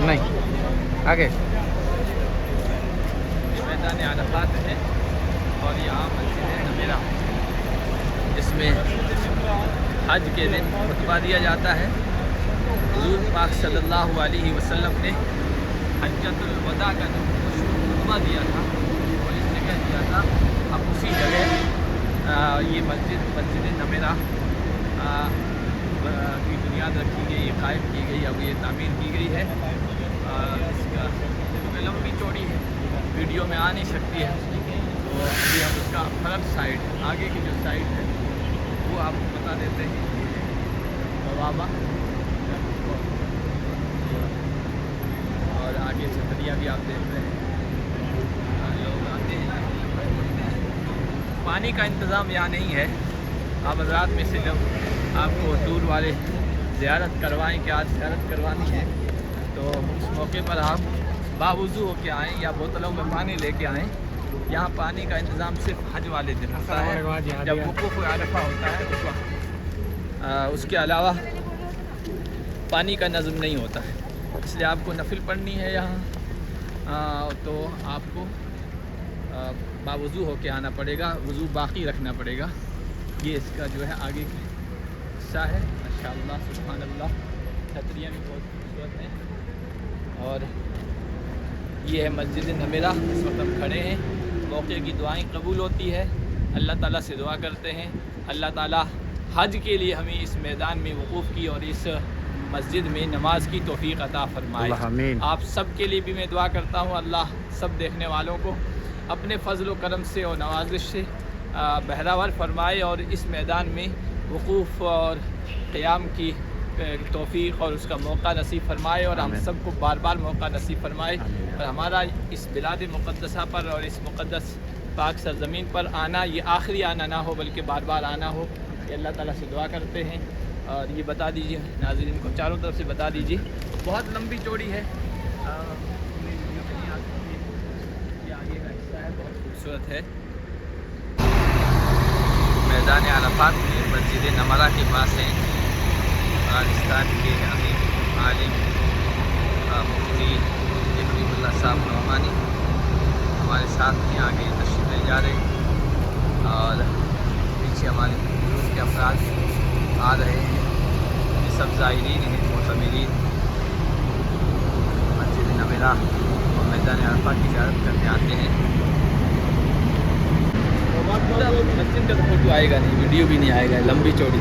नहीं आगे मैदान अरफात है और यहाँ मस्जिद नमेरा, जिसमें हज के दिन खुतबा दिया जाता है। हुज़ूर पाक सल्लल्लाहु अलैहि वसल्लम ने हज्जतुल वदा का जो खुतबा दिया था वो इस जगह दिया था। अब उसी जगह ये मस्जिद नमेरा की बुनियाद रखी गई, कायम की गई, अब ये तामीर की गई है। इसका क्योंकि लंबी चौड़ी है, वीडियो में आ नहीं सकती है, तो अभी हम उसका फ्रंट साइड, आगे की जो साइड है वो आपको बता देते हैं। बाबा और आगे छतरियाँ भी आप देख रहे हैं, लोग आते हैं। पानी का इंतज़ाम यहाँ नहीं है। आप रात में से जब आपको दूर वाले ज़ियारत करवाएं कि आज ज़ियारत करवानी है, तो उस मौके पर आप बावुज़ू होके आएँ या बोतलों में पानी लेके आएँ। यहाँ पानी का इंतज़ाम सिर्फ हज वाले दिन होता है, जब वक़ूफ़ अरफ़ा होता है उस वक्त। उसके अलावा पानी का नज़म नहीं होता है, इसलिए आपको नफिल पढ़नी है यहाँ, तो आपको बावुज़ू होके आना पड़ेगा, वज़ू बाकी रखना पड़ेगा। ये इसका जो है आगे का हिस्सा है। माशाअल्लाह सुब्हानल्लाह, छतरियाँ भी बहुत खूबसूरत हैं। और ये है मस्जिद नमेरा, इस वक्त हम खड़े हैं। मौके की दुआएं कबूल होती है, अल्लाह ताला से दुआ करते हैं अल्लाह ताला हज के लिए हमें इस मैदान में वक़ूफ़ की और इस मस्जिद में नमाज की तौफ़ीक़ अता फ़रमाए। आप सब के लिए भी मैं दुआ करता हूँ, अल्लाह सब देखने वालों को अपने फ़ज़ल व करम से और नवाज़िश से बहरावर फरमाए और इस मैदान में वक़ूफ़ और क़याम की तौफ़ीक़ और उसका मौका नसीब फरमाए और हम सबको बार बार मौका नसीब फरमाए। और हमारा इस बिलाद मुक़द्दसा पर और इस मुक़द्दस पाक सरज़मीन पर आना ये आखिरी आना ना हो, बल्कि बार बार आना हो, ये अल्लाह ताला से दुआ करते हैं। और ये बता दीजिए नाज़रीन को, चारों तरफ से बता दीजिए, बहुत लंबी चौड़ी है। ये आगे का हिस्सा है, बहुत खूबसूरत है। मैदान अरफात में मस्जिद नमरा के पास है। पाकिस्तान के अमीर आलिम मुफ्ती इब्राहिमुल्लाह साहब नौमानी हमारे साथ में आगे तशरीफ़ ले जा रहे हैं और पीछे हमारे ग्रुप के अफराद आ रहे हैं। ये सब ज़ायरीन हैं, मोतमिरीन मस्जिद नमेरा और मैदान अरफात की ज़ियारत करने आते हैं। मस्जिद का तो फोटो आएगा नहीं, वीडियो भी नहीं आएगा, लंबी चौड़ी।